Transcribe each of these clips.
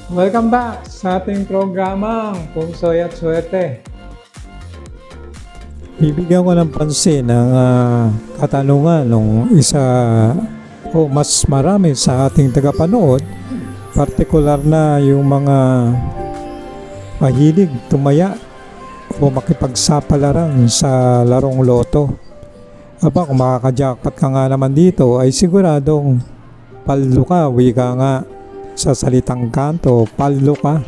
Welcome back sa ating programang Pungsoy at Swerte. Bibigyan ko ng pansin ang katanungan ng isa o mas marami sa ating tagapanood, partikular na yung mga mahilig tumaya o makipagsapalaran sa larong loto. Aba, kung makaka-jackpot ka nga naman dito ay siguradong paldo ka, wika nga sa salitang kanto, paldo ka.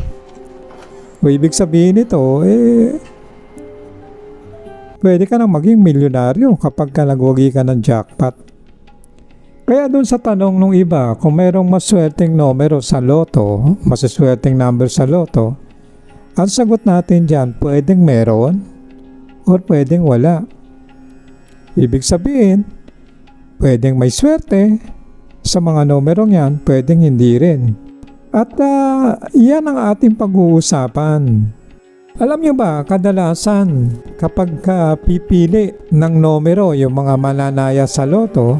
O ibig sabihin nito, pwede ka nang maging milyonaryo kapag ka nagwagi ka ng jackpot. Kaya dun sa tanong nung iba, kung merong maswerteng numero sa loto, masaswerteng number sa loto, ang sagot natin dyan, pwedeng meron or pwedeng wala. Ibig sabihin, pwedeng may swerte sa mga numerong yan, pwedeng hindi rin. At yan ang ating pag-uusapan. Alam nyo ba, kadalasan kapag pipili ng numero yung mga mananaya sa loto,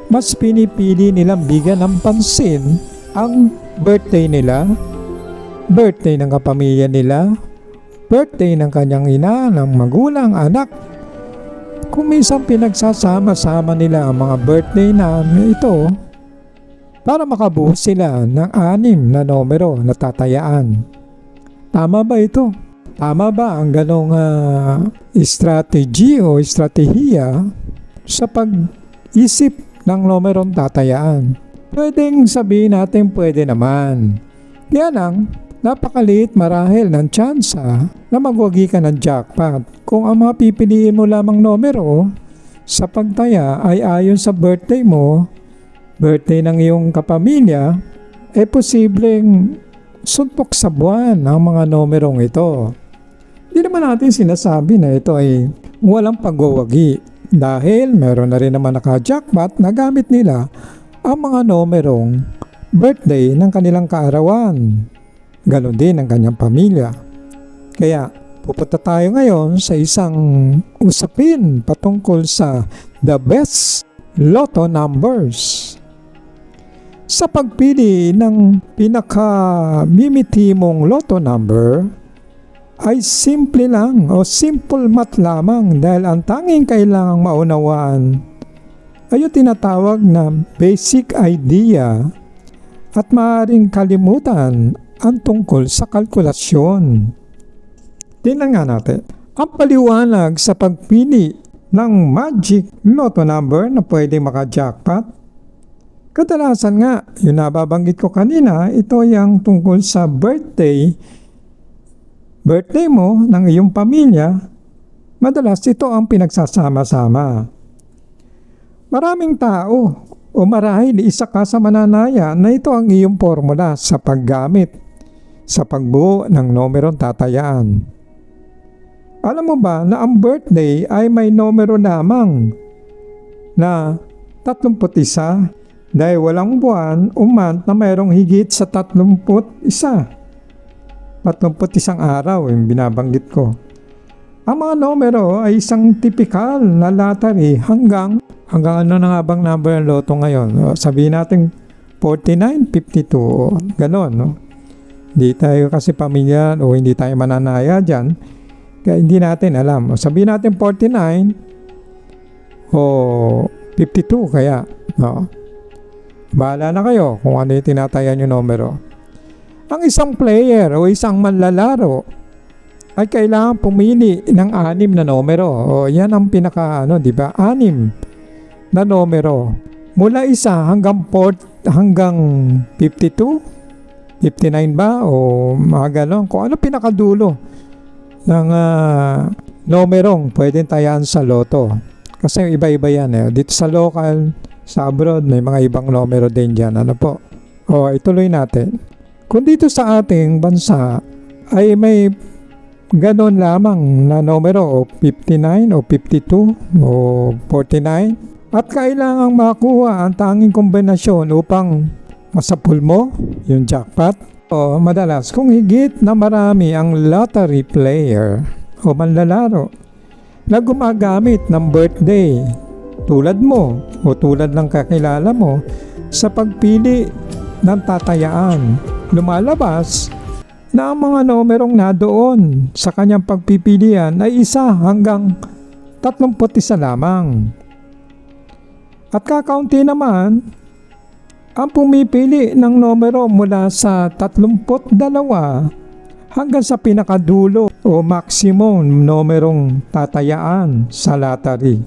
mas pinipili nilang bigyan ng pansin ang birthday nila, birthday ng kapamilya nila, birthday ng kanyang ina, ng magulang, anak. Kung minsan pinagsasama-sama nila ang mga birthday na ito para makabuo sila ng 6 na numero na tatayaan. Tama ba ito? Tama ba ang ganong strategy o estratehiya sa pag-isip ng numerong tatayaan? Pwedeng sabihin natin pwede naman. Kaya lang, napakaliit marahil ng tsansa na magwagi ka ng jackpot kung ang mga pipiliin mo lamang numero sa pagtaya ay ayon sa birthday mo, birthday ng iyong kapamilya, posibleng suntok sa buwan ang mga numerong ito. Hindi naman natin sinasabi na ito ay walang pagwawagi dahil meron na rin naman naka-jackpot na gamit nila ang mga numerong birthday ng kanilang kaarawan. Ganon din ang kanyang pamilya. Kaya pupunta tayo ngayon sa isang usapin patungkol sa the best lotto numbers. Sa pagpili ng pinaka-mimitimong lotto number ay simple lang o simple math lamang dahil ang tanging kailangang maunawaan ay yung tinatawag na basic idea at maaaring kalimutan ang tungkol sa kalkulasyon. Tingnan nga natin. Ang paliwanag sa pagpili ng magic lotto number na pwede maka-jackpot, kadalasan nga, yung nababanggit ko kanina, ito yung tungkol sa birthday mo ng iyong pamilya, madalas ito ang pinagsasama-sama. Maraming tao o marahil isa ka sa mananaya na ito ang iyong formula sa paggamit sa pagbuo ng numerong tatayaan. Alam mo ba na ang birthday ay may numero lamang na 31 dahil walang buwan o month na mayroong higit sa 31. 31 araw yung binabanggit ko. Ang mga numero ay isang typical na lottery hanggang ano na nga bang number ng loto ngayon? Sabihin natin 49, 52, ganon. No? Hindi tayo kasi pamilya o hindi tayo mananaya dyan. Kaya hindi natin alam. Sabihin natin 49 o 52 kaya. No? Bahala na kayo kung ano yung tinatayan yung numero. Ang isang player o isang manlalaro ay kailangan pumili ng 6 na numero. O yan ang pinaka di ba? 6 na numero. Mula 1 hanggang 52, 59 ba o mga ganon. Kung ano pinakadulo ng numerong pwedeng tayaan sa loto. Kasi iba-iba yan. Dito sa local, sa abroad, may mga ibang numero din dyan. Ano po? O, ituloy natin. Kung dito sa ating bansa ay may ganon lamang na numero o 59 o 52 o 49 at kailangang makuha ang tanging kombinasyon upang masapul mo yung jackpot. O madalas kung higit na marami ang lottery player o manlalaro na gumagamit ng birthday tulad mo o tulad ng kakilala mo sa pagpili ng tatayaan lumalabas na ang mga numerong nadoon sa kanyang pagpipilian ay 1 hanggang 31 lamang. At kakaunti naman ang pumipili ng numero mula sa 32 hanggang sa pinakadulo o maximum numerong tatayaan sa lottery.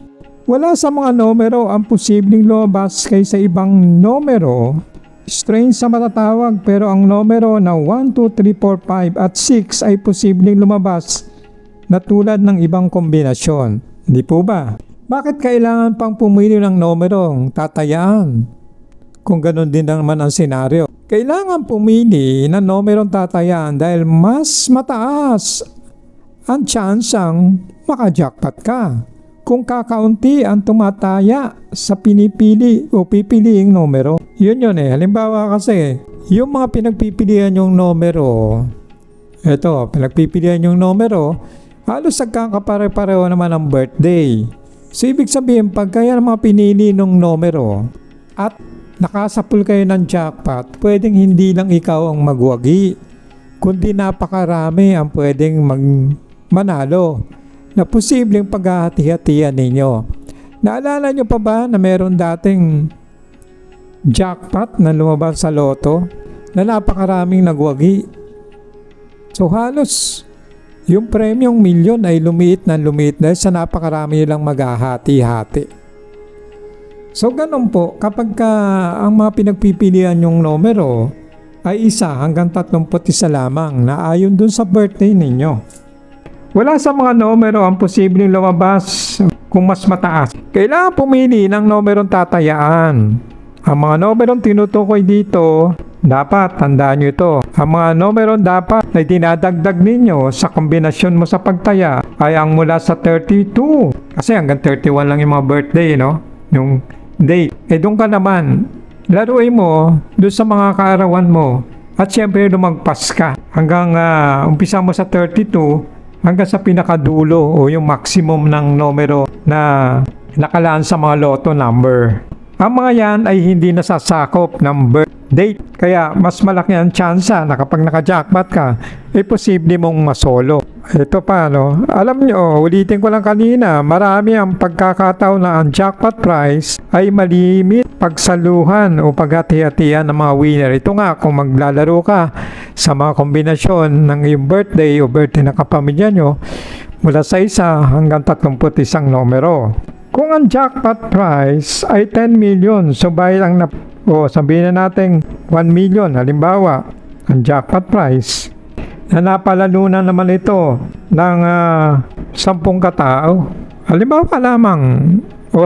Wala sa mga numero ang posibleng lumabas kaysa ibang numero. Strange sa matatawag, pero ang numero na 1, 2, 3, 4, 5 at 6 ay posibleng lumabas na tulad ng ibang kombinasyon. Di po ba? Bakit kailangan pang pumili ng numerong tatayaan? Kung ganun din naman ang senaryo. Kailangan pumili ng numerong tatayaan dahil mas mataas ang tsansang makajackpot ka kung kakaunti ang tumataya sa pinipili o pipiliing numero. Yun halimbawa kasi, yung mga pinagpipilian yung numero, pinagpipilian yung numero, halos nagkakapare-pareho naman ang birthday. So, ibig sabihin, pag kaya mga pinili ng numero at nakasapul kayo ng jackpot, pwedeng hindi lang ikaw ang magwagi, kundi napakarami ang pwedeng manalo na posibleng paghahati-hatian ninyo. Naalala nyo pa ba na meron dating jackpot na lumabas sa loto na napakaraming nagwagi? So halos yung premyong milyon ay lumiit dahil sa napakarami nilang maghahati-hati. So ganun po, kapag ang mga pinagpipilian yung numero ay 1 hanggang 31 lamang na ayon dun sa birthday ninyo. Wala sa mga numero ang posibleng lumabas kung mas mataas. Kailangan pumili ng numerong tatayaan. Ang mga numerong tinutukoy dito, dapat tandaan nyo ito. Ang mga numerong dapat na dinadagdag ninyo sa kombinasyon mo sa pagtaya ay ang mula sa 32. Kasi hanggang 31 lang yung mga birthday, yung date. Doon ka naman, laruin mo doon sa mga kaarawan mo. At syempre lumagpas ka hanggang umpisa mo sa 32 hanggang sa pinakadulo o yung maximum ng numero na nakalaan sa mga lotto number. Ang mga yan ay hindi nasasakop ng birth date. Kaya mas malaki ang tsansa na kapag naka-jackpot ka, posible mong masolo. Ito pa, alam nyo, ulitin ko lang kanina, marami ang pagkakataon na ang jackpot price ay malimit pagsaluhan o paghati-hatian ng mga winner. Ito nga, kung maglalaro ka sa mga kombinasyon ng iyong birthday o birthday ng kapamilya nyo, mula sa 1 hanggang 31 numero. Kung ang jackpot price ay 10 million, so bayad ang sabihin na natin 1 million, halimbawa, ang jackpot price, na napalalunan naman ito ng 10 katao. Halimbawa lamang,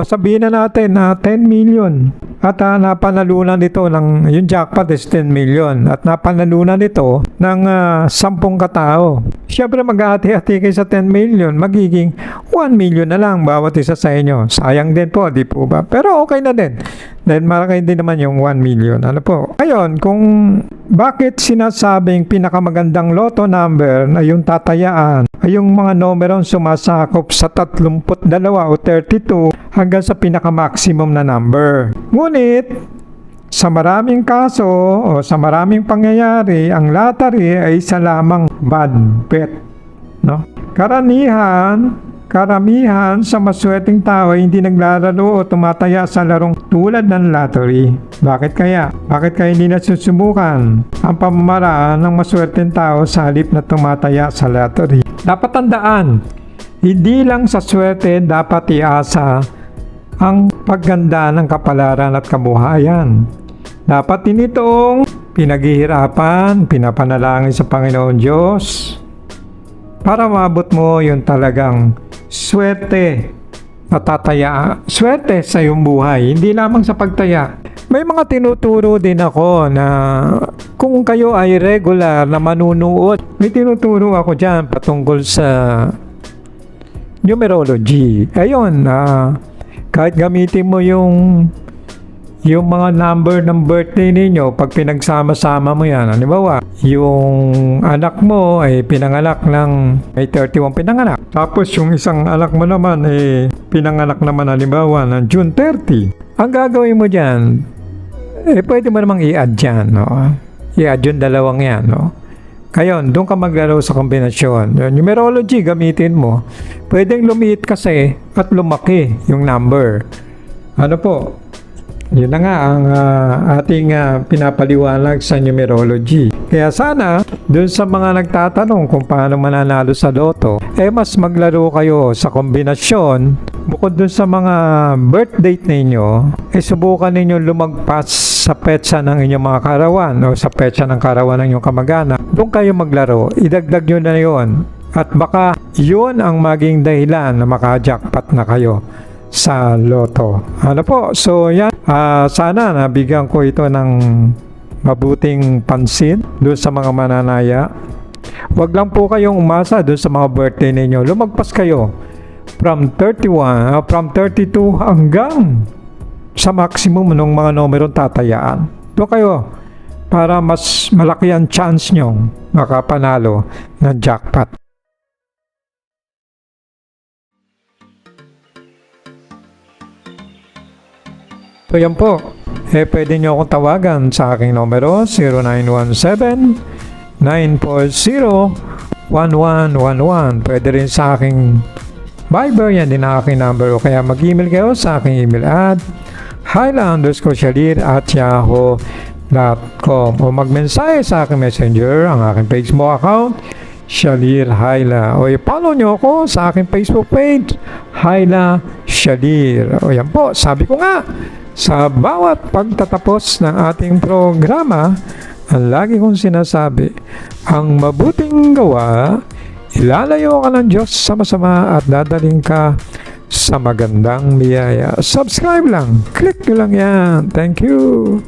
sabihin na natin na 10 million at napanalunan nito ng, yung jackpot is 10 million at napanalunan nito ng 10 katao. Siyempre mag-hati-hati kayo sa 10 million, magiging 1 million na lang bawat isa sa inyo. Sayang din po, di po ba? Pero okay na din. Dahil malaki din naman yung 1 million. Ano po? Ngayon, kung bakit sinasabing pinakamagandang lotto number na yung tatayaan ay yung mga numerong sumasakop sa 32 o 32 hanggang sa pinaka-maximum na number. Ngunit, sa maraming kaso o sa maraming pangyayari, ang lottery ay isa lamang bad bet. Karamihan sa maswerteng tao ay hindi naglalaro o tumataya sa larong tulad ng lottery. Bakit kaya? Bakit kaya hindi nasusubukan ang pamamaraan ng maswerteng tao sa halip na tumataya sa lottery? Dapat tandaan, hindi lang sa swerte dapat iasa ang pagganda ng kapalaran at kabuhayan. Dapat din itong pinaghihirapan, pinapanalangin sa Panginoon Diyos para maabot mo yung talagang swerte na tataya. Swerte sa iyong buhay, hindi lamang sa pagtaya. May mga tinuturo din ako na kung kayo ay regular na manunuot, may tinuturo ako dyan patungkol sa numerology. Ayun, kahit gamitin mo yung mga number ng birthday ninyo, pag pinagsama-sama mo yan, halimbawa, yung anak mo ay pinanganak ng may 31 pinanganak. Tapos yung isang anak mo naman ay pinanganak naman halimbawa ng June 30. Ang gagawin mo dyan, pwede mo namang i-add dyan, i-add yung dalawang yan, no? Ngayon, doon ka maglaro sa kombinasyon. Yung numerology, gamitin mo. Pwedeng lumiit kasi at lumaki yung number. Ano po? Yun na nga ang ating pinapaliwanag sa numerology. Kaya sana, dun sa mga nagtatanong kung paano mananalo sa loto, mas maglaro kayo sa kombinasyon. Bukod dun sa mga birth date ninyo, subukan ninyo lumagpas sa petsa ng inyong mga karawan o sa petsa ng karawan ng inyong kamag-anak. Doon kayo maglaro, idagdag nyo na yon. At baka yun ang maging dahilan na maka-jackpot na kayo sa loto. Ano po? So yan, sana nabigyan ko ito ng mabuting pansin doon sa mga mananaya. Huwag lang po kayong umasa doon sa mga birthday ninyo. Lumagpas kayo from 32 hanggang sa maximum ng mga numerong tatayaan. Doon kayo para mas malaki ang chance nyong makapanalo ng jackpot. So yan po, pwede nyo akong tawagan sa aking numero 0917-940-1111. Pwede rin sa aking Viber, yan din ang aking number. O kaya mag-email kayo sa aking email at hyla_shalir@yahoo.com o magmensahe sa aking messenger, ang aking Facebook account, Shalir Hyla. O i-follow nyo ako sa aking Facebook page, Hyla Shalir. O yan po, sabi ko nga, sa bawat pagtatapos ng ating programa, ang lagi kong sinasabi, ang mabuting gawa, ilalayo ka ng Diyos sa masama at dadaling ka sa magandang biyaya. Subscribe lang. Click nyo lang yan. Thank you.